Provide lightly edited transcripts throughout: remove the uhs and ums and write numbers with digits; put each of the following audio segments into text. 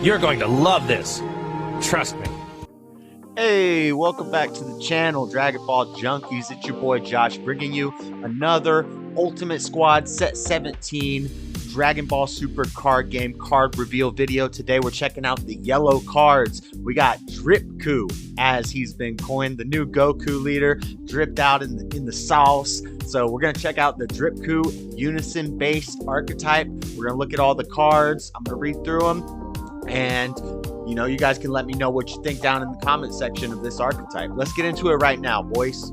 You're going to love this. Trust me. Hey, welcome back to the channel, Dragonball Junkies. It's your boy Josh, bringing you another Ultimate Squad Set 17 Dragonball Super Card Game card reveal video. Today we're checking out the yellow cards. We got Dripku, as he's been coined, the new Goku leader, dripped out in the sauce. So we're going to check out the Dripku Unison based archetype. We're going to look at all the cards. I'm going to read through them, and you guys can let me know what you think down in the comment section of this archetype. Let's get into it right now, boys.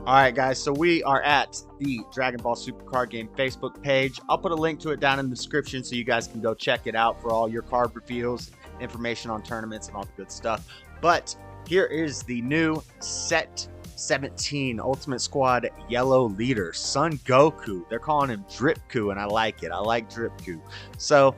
All right, guys, so we are at the Dragonball Super Card Game Facebook page. I'll put a link to it down in the description so you guys can go check it out for all your card reveals, information on tournaments, and all the good stuff. But here is the new Set 17 Ultimate Squad Yellow Leader, Son Goku. They're calling him Dripku, and I like it. I like Dripku. So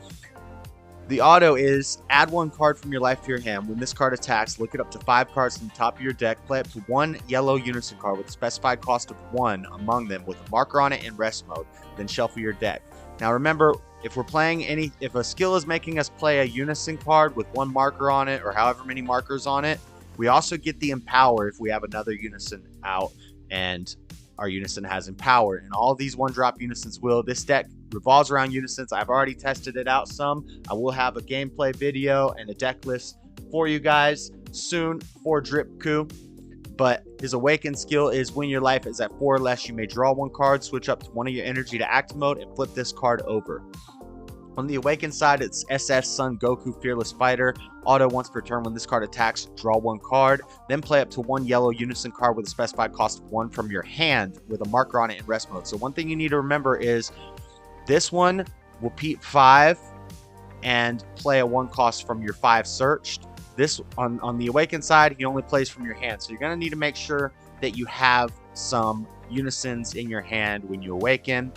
the auto is add one card from your life to your hand. When this card attacks, look it up to 5 cards from the top of your deck. Play up to 1 yellow Unison card with a specified cost of 1 among them with a marker on it in rest mode. Then shuffle your deck. Now remember, if we're playing if a skill is making us play a Unison card with 1 marker on it or however many markers on it, we also get the Empower if we have another Unison out and our Unison has Empower. And all of these 1-drop Unisons will. This deck revolves around Unisons. I've already tested it out some. I will have a gameplay video and a deck list for you guys soon for Dripku. But his Awaken skill is when your life is at 4 or less, you may draw 1 card, switch up to 1 of your energy to active mode, and flip this card over. On the Awaken side, it's SS Son Goku Fearless Fighter. Auto once per turn. When this card attacks, draw 1 card. Then play up to 1 yellow Unison card with a specified cost of 1 from your hand with a marker on it in rest mode. So one thing you need to remember is this one will peep 5 and play a 1 cost from your 5 searched. This on the Awaken side, he only plays from your hand. So you're going to need to make sure that you have some Unisons in your hand when you Awaken.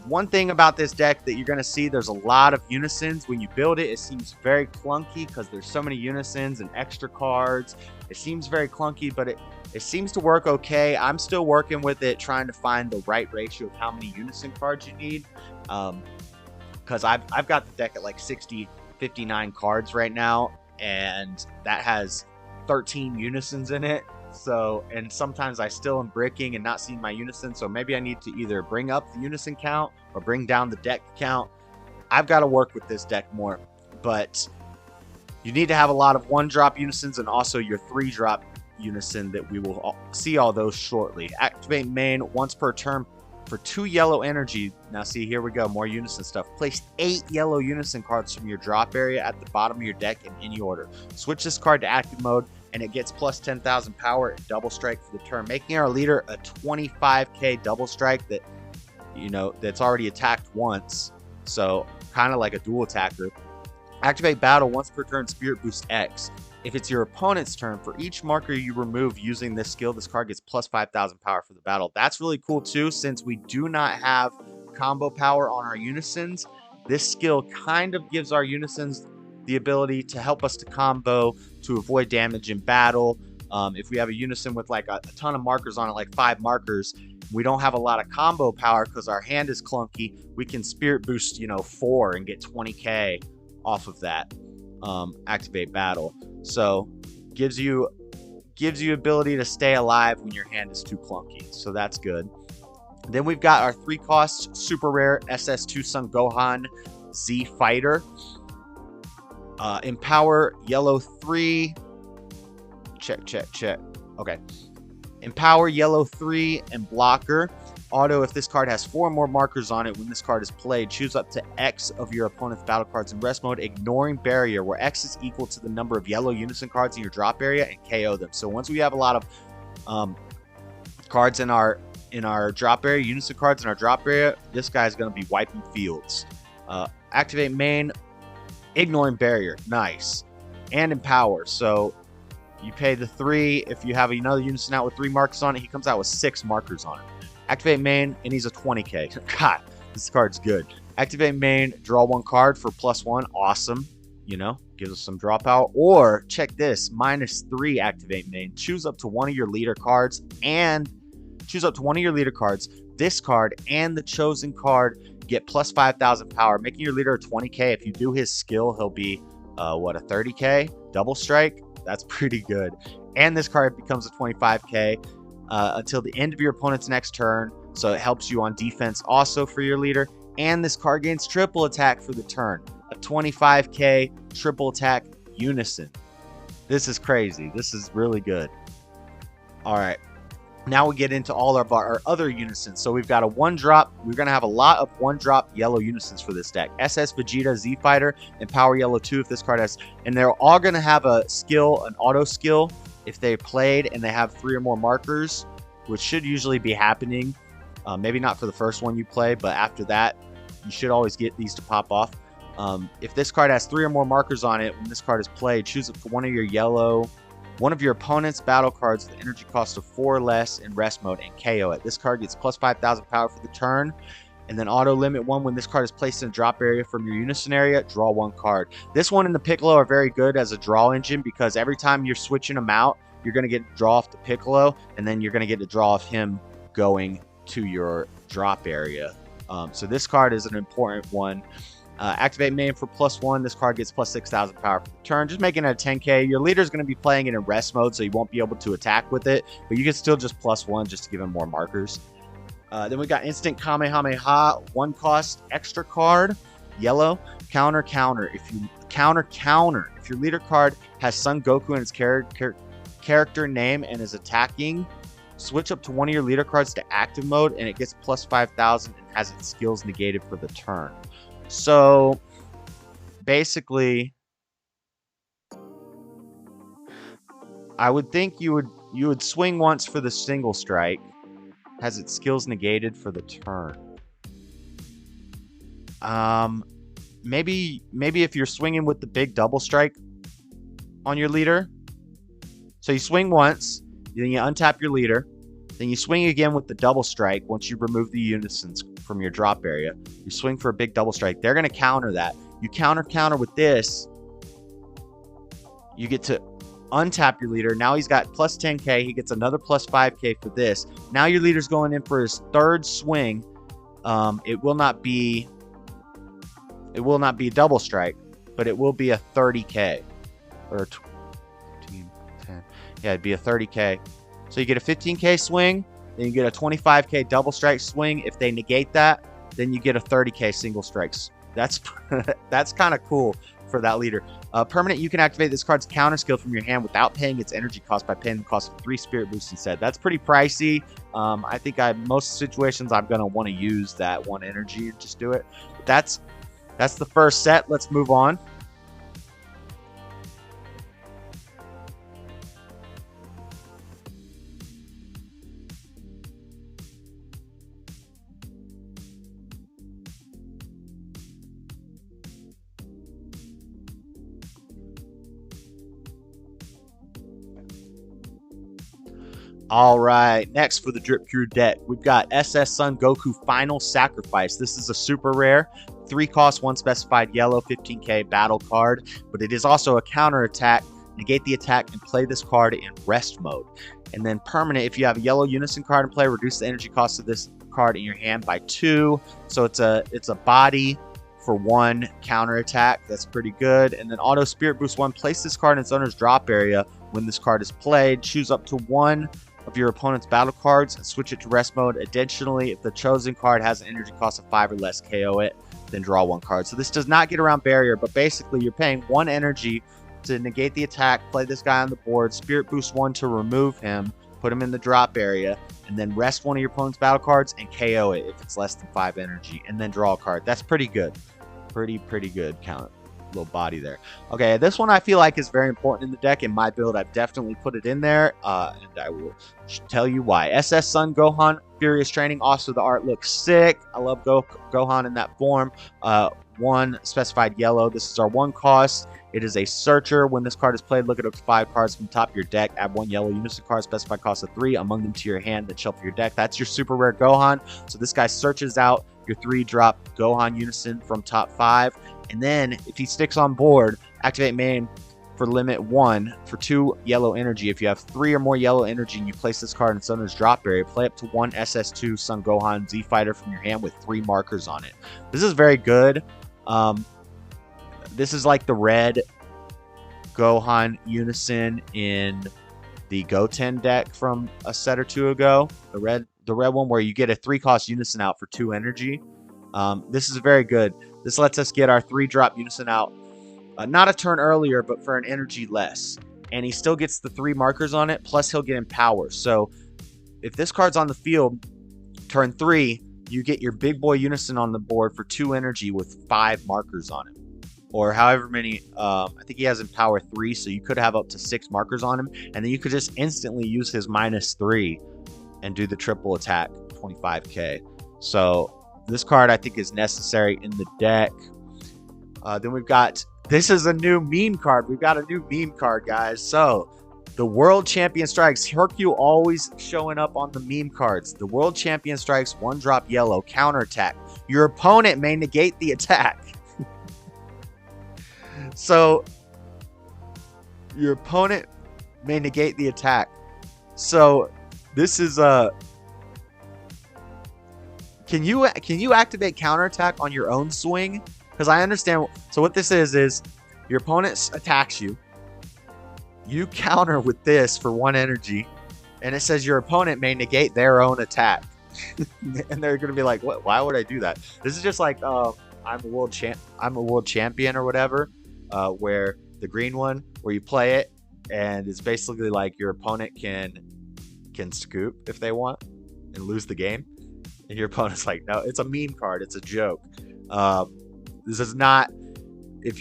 One thing about this deck that you're going to see, there's a lot of Unisons. When you build it, it seems very clunky because there's so many Unisons and extra cards. It seems very clunky, but it seems to work okay. I'm still working with it, trying to find the right ratio of how many Unison cards you need. Because I've got the deck at like 59 cards right now, and that has 13 Unisons in it. So, and sometimes I still am bricking and not seeing my Unison, so maybe I need to either bring up the Unison count or bring down the deck count. I've got to work with this deck more, but you need to have a lot of 1-drop Unisons and also your 3-drop Unison that we will see all those shortly. Activate main once per turn for 2 yellow energy. Now see, here we go, more Unison stuff. Place 8 yellow Unison cards from your drop area at the bottom of your deck in any order. Switch this card to active mode, and it gets plus 10,000 power and double strike for the turn, making our leader a 25k double strike that, that's already attacked once. So kind of like a dual attacker. Activate battle once per turn, Spirit Boost X. If it's your opponent's turn, for each marker you remove using this skill, this card gets plus 5,000 power for the battle. That's really cool too, since we do not have combo power on our Unisons. This skill kind of gives our Unisons the ability to help us to combo to avoid damage in battle. If we have a Unison with like a ton of markers on it, like 5 markers, we don't have a lot of combo power because our hand is clunky. We can Spirit Boost 4 and get 20k off of that. Activate battle, so gives you ability to stay alive when your hand is too clunky, so that's good. Then we've got our 3-cost super rare SS2 Son Gohan Z Fighter. Empower yellow 3. Check. Okay. Empower yellow 3 and blocker. Auto, if this card has 4 more markers on it when this card is played, choose up to X of your opponent's battle cards in rest mode, ignoring barrier, where X is equal to the number of yellow Unison cards in your drop area, and KO them. So once we have a lot of cards in our drop area, Unison cards in our drop area, this guy's going to be wiping fields. Activate main, ignoring barrier, nice, and Empower. So you pay the 3. If you have another Unison out with 3 markers on it, he comes out with 6 markers on it. Activate main, and he's a 20k. God, this card's good. Activate main, draw 1 card for +1. Awesome. Gives us some draw power. Or, check this, -3 activate main. Choose up to 1 of your leader cards, and this card and the chosen card get plus 5,000 power, making your leader a 20k. If you do his skill, he'll be what, a 30k double strike. That's pretty good. And this card becomes a 25k until the end of your opponent's next turn, so it helps you on defense also for your leader. And this card gains triple attack for the turn, a 25k triple attack Unison. This is crazy. This is really good. All right, now we get into all of our other Unisons. So we've got a 1-drop. We're going to have a lot of 1-drop yellow Unisons for this deck. SS Vegeta, Z Fighter, and Power Yellow 2 if this card has. And they're all going to have a skill, an auto skill, if they played and they have 3 or more markers, which should usually be happening. Maybe not for the first one you play, but after that, you should always get these to pop off. If this card has 3 or more markers on it, when this card is played, choose it for one of your opponent's battle cards with energy cost of 4 or less in rest mode and KO it. This card gets plus 5,000 power for the turn, and then auto limit 1 when this card is placed in a drop area from your Unison area, draw 1 card. This one and the Piccolo are very good as a draw engine, because every time you're switching them out, you're going to get to draw off the Piccolo, and then you're going to get to draw off him going to your drop area. So this card is an important one. Activate main for +1. This card gets plus 6,000 power for the turn, just making it a 10k. Your leader is going to be playing it in rest mode, so you won't be able to attack with it, but you can still just +1 just to give him more markers. Then we got instant Kamehameha, 1 cost extra card, yellow, counter. If you if your leader card has Son Goku in its character name and is attacking, switch up to one of your leader cards to active mode, and it gets plus 5,000 and has its skills negated for the turn. So basically, I would think you would swing once for the single strike, has its skills negated for the turn. Maybe if you're swinging with the big double strike on your leader, so you swing once, then you untap your leader, then you swing again with the double strike once you remove the Unisons from your drop area. You swing for a big double strike. They're going to counter that. You counter with this. You get to untap your leader. Now he's got plus 10k. He gets another plus 5k for this. Now your leader's going in for his 3rd swing. It will not be a double strike, but it will be a 30k or 15, 10. Yeah, it'd be a 30k. So you get a 15k swing, then you get a 25k double strike swing. If they negate that, then you get a 30k single strikes. That's kind of cool for that leader. Permanent, you can activate this card's counter skill from your hand without paying its energy cost by paying the cost of 3 spirit boosts instead. That's pretty pricey. I think most situations I'm gonna want to use that 1 energy and just do it. But that's the first set. Let's move on. All right, next for the Dripku deck, we've got SS Son Goku Final Sacrifice. This is a super rare, 3 cost, 1 specified yellow, 15k battle card, but it is also a counter attack. Negate the attack and play this card in rest mode. And then permanent, if you have a yellow Unison card in play, reduce the energy cost of this card in your hand by 2. So it's a body for 1 counter attack. That's pretty good. And then auto spirit boost 1. Place this card in its owner's drop area when this card is played. Choose up to 1 of your opponent's battle cards and switch it to rest mode. Additionally, if the chosen card has an energy cost of 5 or less, KO it, then draw 1 card. So this does not get around barrier, but basically you're paying 1 energy to negate the attack, play this guy on the board, spirit boost 1 to remove him, put him in the drop area, and then rest one of your opponent's battle cards and KO it if it's less than 5 energy, and then draw a card. That's pretty good. Pretty good count. Little body there. Okay, this one I feel like is very important in the deck. In my build, I've definitely put it in there, and I will tell you why. SS Son Gohan Furious Training. Also, the art looks sick. I love Gohan in that form. 1 specified yellow. This is our 1 cost. It is a searcher. When this card is played, look at up to 5 cards from the top of your deck. Add 1 yellow Unison card, specified cost of 3 among them to your hand, then shuffle your deck. That's your super rare Gohan. So this guy searches out your 3-drop Gohan Unison from top 5. And then if he sticks on board, activate main, for limit 1 for 2 yellow energy. If you have 3 or more yellow energy and you place this card in its owner's drop area, play up to 1 SS2 Son Gohan Z Fighter from your hand with 3 markers on it. This is very good. This is like the red Gohan Unison in the Goten deck from a set or two ago. The red one where you get a 3-cost Unison out for 2 energy. This is very good. This lets us get our 3-drop Unison out, not a turn earlier, but for an energy less. And he still gets the 3 markers on it, plus he'll get Empower. So if this card's on the field, turn 3, you get your big boy Unison on the board for 2 energy with 5 markers on it. Or however many, I think he has Empower 3, so you could have up to 6 markers on him. And then you could just instantly use his -3 and do the triple attack, 25k. So this card, I think, is necessary in the deck. Then we've got, this is a new meme card. We've got a new meme card, guys. So the World Champion Strikes. Hercule always showing up on the meme cards. The World Champion Strikes, 1-drop yellow, counterattack. Your opponent may negate the attack. So your opponent may negate the attack. So this is can you activate counterattack on your own swing? Because I understand. So what this is your opponent attacks you. You counter with this for 1 energy, and it says your opponent may negate their own attack. And they're gonna be like, "What? Why would I do that?" This is just like I'm a world champion or whatever. Where the green one, where you play it, and it's basically like your opponent can scoop if they want and lose the game, and your opponent's like, no, it's a meme card, it's a joke. This is not, if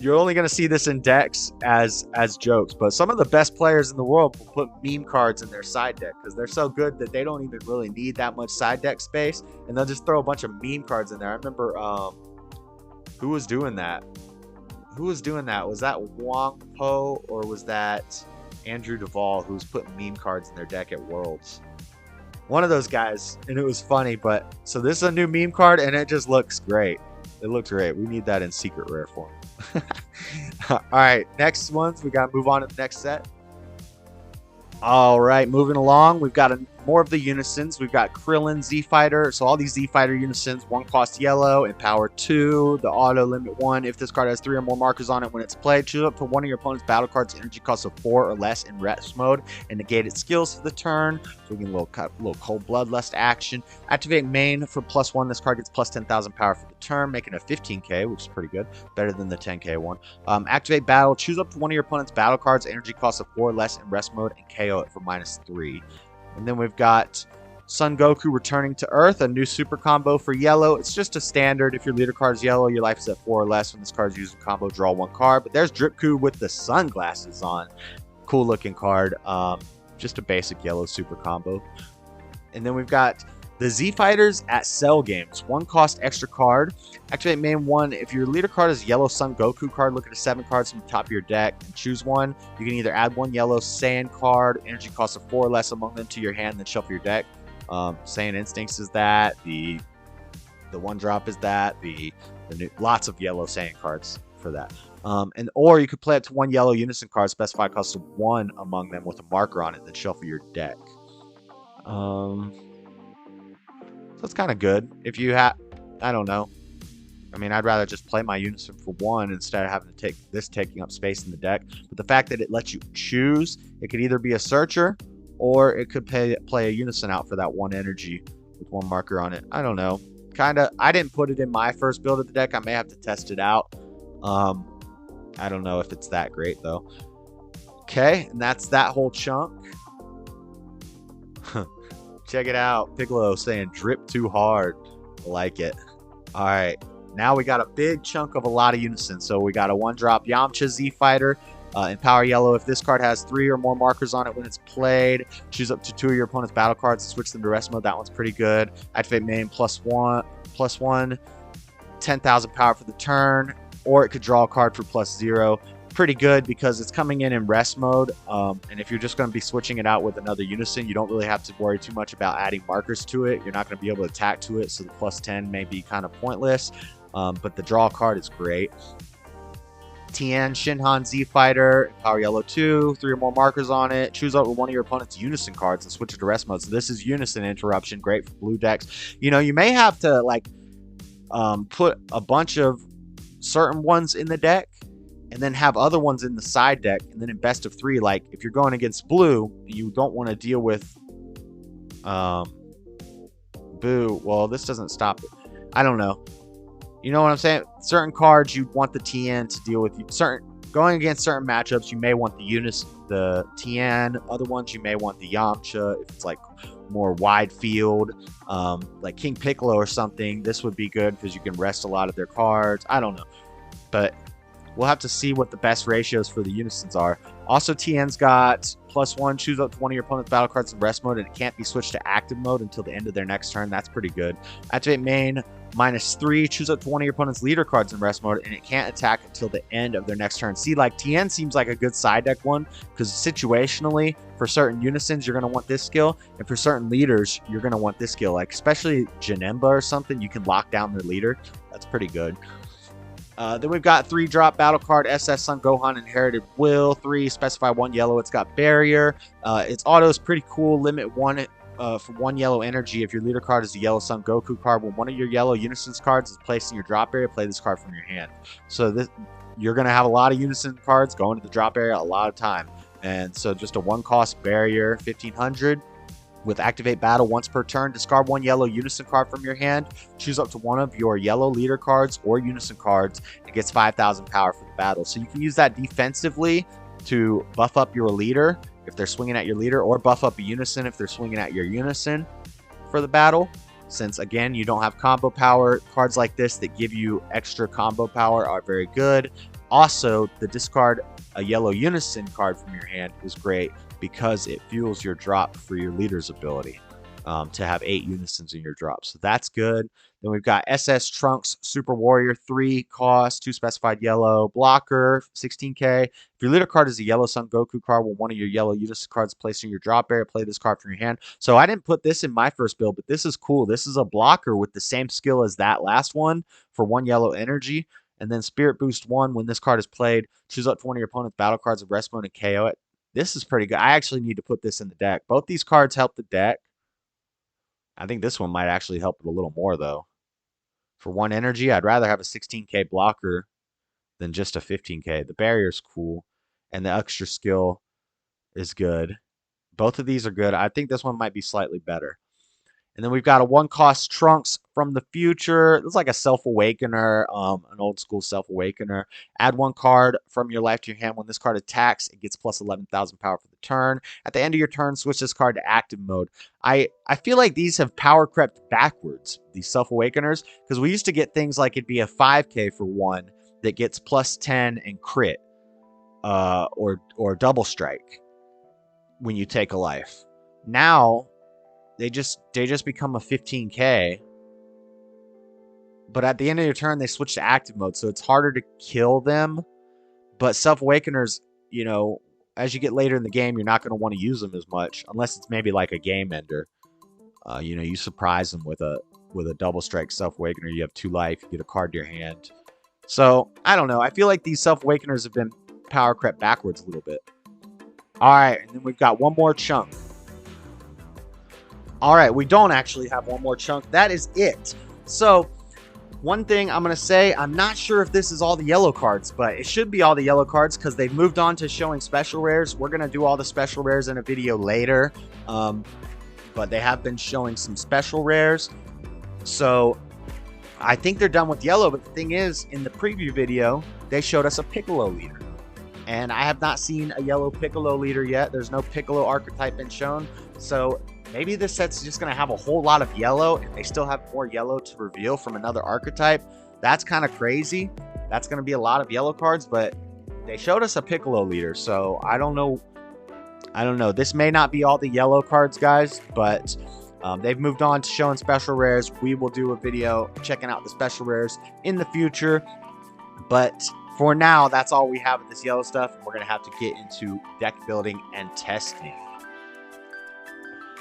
you're only going to see this in decks as jokes, but some of the best players in the world will put meme cards in their side deck because they're so good that they don't even really need that much side deck space, and they'll just throw a bunch of meme cards in there. I remember who was doing that? Was that Wong Po, or was that Andrew Duvall, who was putting meme cards in their deck at Worlds? One of those guys, and it was funny. But so this is a new meme card, and it just looks great. It looks great. We need that in secret rare form. All right, next ones. We got to move on to the next set. All right, moving along. We've got more of the Unisons. We've got Krillin, Z Fighter. So all these Z Fighter Unisons, 1-cost yellow, Empower 2, the auto limit 1. If this card has 3 or more markers on it when it's played, choose up to 1 of your opponent's battle cards, energy cost of 4 or less in rest mode, and negate its skills for the turn. So we get a little cold bloodlust action. Activate main for +1. This card gets plus 10,000 power for the turn, making it a 15k, which is pretty good. Better than the 10k one. Activate battle. Choose up to 1 of your opponent's battle cards, energy cost of 4 or less in rest mode, and KO it for -3. And then we've got Son Goku returning to Earth, a new super combo for yellow. It's just a standard. If your leader card is yellow, your life is at 4 or less. When this card is used in combo, draw 1 card. But there's Dripku with the sunglasses on. Cool looking card. Just a basic yellow super combo. And then we've got the Z Fighters at Cell Games. 1-cost extra card. Activate main 1. If your leader card is yellow Son Goku card, look at the 7 cards from the top of your deck and choose 1. You can either add 1 yellow Saiyan card, energy cost of 4 or less among them, to your hand, then shuffle your deck. Saiyan Instincts is that. The 1-drop is that. Lots of yellow Saiyan cards for that. Or you could play up to 1 yellow Unison card, specify cost of 1 among them with a marker on it, then shuffle your deck. So it's kind of good. If you have, I don't know. I mean, I'd rather just play my Unison for 1 instead of having to take this taking up space in the deck. But the fact that it lets you choose, it could either be a Searcher, or it could play a Unison out for that 1 energy with 1 marker on it. I don't know. I didn't put it in my first build of the deck. I may have to test it out. I don't know if it's that great, though. Okay, and that's that whole chunk. Check it out. Piccolo saying drip too hard. I like it. All right. Now we got a big chunk of a lot of Unison. So we got a 1-drop Yamcha Z Fighter. Empower yellow. If this card has 3 or more markers on it when it's played, choose up to 2 of your opponent's battle cards and switch them to rest mode. That one's pretty good. Activate main +1. 10,000 power for the turn. Or it could draw a card for +0. Pretty good because it's coming in rest mode, and if you're just going to be switching it out with another Unison, you don't really have to worry too much about adding markers to it. You're not going to be able to attack to it, so the +10 may be kind of pointless, but the draw card is great. Tien Shinhan Z Fighter, Power Yellow 2, 3 or more markers on it. Choose out one of your opponent's Unison cards and switch it to rest mode. So this is Unison Interruption, great for blue decks. You know, you may have to like put a bunch of certain ones in the deck and then have other ones in the side deck, and then in best of 3, like if you're going against blue, you don't want to deal with Boo. Well, this doesn't stop it. I don't know. You know what I'm saying? Certain cards you want the Tien to deal with. Going against certain matchups, you may want the Tien. Other ones you may want the Yamcha. If it's like more wide field, like King Piccolo or something, this would be good because you can rest a lot of their cards. I don't know, but we'll have to see what the best ratios for the Unisons are. Also, Tien's got +1, choose up to one of your opponent's battle cards in rest mode, and it can't be switched to active mode until the end of their next turn. That's pretty good. Activate main, -3, choose up to one of your opponent's leader cards in rest mode, and it can't attack until the end of their next turn. See, like, Tien seems like a good side deck one, because situationally, for certain Unisons, you're going to want this skill, and for certain leaders, you're going to want this skill. Like, especially Janemba or something, you can lock down their leader. That's pretty good. Then we've got 3-drop battle card, SS Son Gohan Inherited Will, 3, specify 1 yellow. It's got barrier. Its auto is pretty cool. Limit 1 for 1 yellow energy. If your leader card is a Yellow Son Goku card, when one of your yellow Unison's cards is placed in your drop area, play this card from your hand. So you're going to have a lot of Unison cards going to the drop area a lot of time. And so just a 1-cost barrier, 1500. With Activate Battle once per turn, discard 1 yellow Unison card from your hand, choose up to one of your yellow leader cards or Unison cards, and gets 5,000 power for the battle. So you can use that defensively to buff up your leader if they're swinging at your leader, or buff up a Unison if they're swinging at your Unison for the battle. Since, again, you don't have combo power, cards like this that give you extra combo power are very good. Also, the discard a yellow Unison card from your hand is great because it fuels your drop for your leader's ability to have 8 Unisons in your drop. So that's good. Then we've got SS Trunks Super Warrior, 3 cost, 2 specified yellow, blocker, 16k. If your leader card is a Yellow Son Goku card, when one of your yellow Unison cards placed in your drop area, play this card from your hand. So I didn't put this in my first build, but this is cool. This is a blocker with the same skill as that last one for 1 yellow energy. And then Spirit Boost 1, when this card is played, choose up to one of your opponent's battle cards of rest mode and KO it. This is pretty good. I actually need to put this in the deck. Both these cards help the deck. I think this one might actually help it a little more, though. For 1 energy, I'd rather have a 16k blocker than just a 15k. The barrier's cool, and the extra skill is good. Both of these are good. I think this one might be slightly better. And then we've got a 1-cost Trunks from the future. It's like a Self-Awakener, an old-school Self-Awakener. Add 1 card from your life to your hand. When this card attacks, it gets plus 11,000 power for the turn. At the end of your turn, switch this card to active mode. I feel like these have power crept backwards, these Self-Awakeners, because we used to get things like it'd be a 5k for 1 that gets plus 10 and crit, or double strike when you take a life. Now they just become a 15k, but at the end of your turn they switch to active mode, so it's harder to kill them. But Self-Awakeners, you know, as you get later in the game, you're not going to want to use them as much unless it's maybe like a game ender. You know, you surprise them with a double strike Self-Awakener, you have 2 life, you get a card to your hand. So I don't know, I feel like these Self-Awakeners have been power crept backwards a little bit. All right, and then we've got one more chunk. All right, we don't actually have one more chunk. That is it. So one thing I'm going to say, I'm not sure if this is all the yellow cards, but it should be all the yellow cards because they've moved on to showing special rares. We're going to do all the special rares in a video later, but they have been showing some special rares. So I think they're done with yellow, but the thing is, in the preview video, they showed us a Piccolo leader. And I have not seen a yellow Piccolo leader yet. There's no Piccolo archetype been shown. So maybe this set's just going to have a whole lot of yellow, and they still have more yellow to reveal from another archetype. That's kind of crazy. That's going to be a lot of yellow cards, but they showed us a Piccolo leader, so I don't know. This may not be all the yellow cards, guys, but they've moved on to showing special rares. We will do a video checking out the special rares in the future, but for now, that's all we have with this yellow stuff. We're going to have to get into deck building and testing.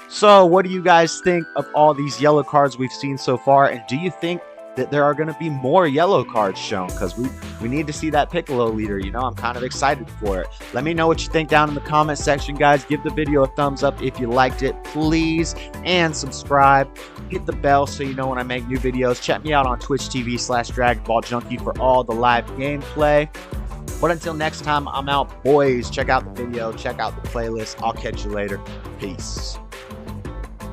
So what do you guys think of all these yellow cards we've seen so far? And do you think that there are going to be more yellow cards shown, because we need to see that Piccolo leader. You know, I'm kind of excited for it. Let me know what you think down in the comment section, guys. Give the video a thumbs up if you liked it, please, and subscribe. Hit the bell so you know when I make new videos. Check me out on Twitch TV/DragonballJunkie for all the live gameplay. But until next time, I'm out, boys. Check out the video, check out the playlist. I'll catch you later. Peace.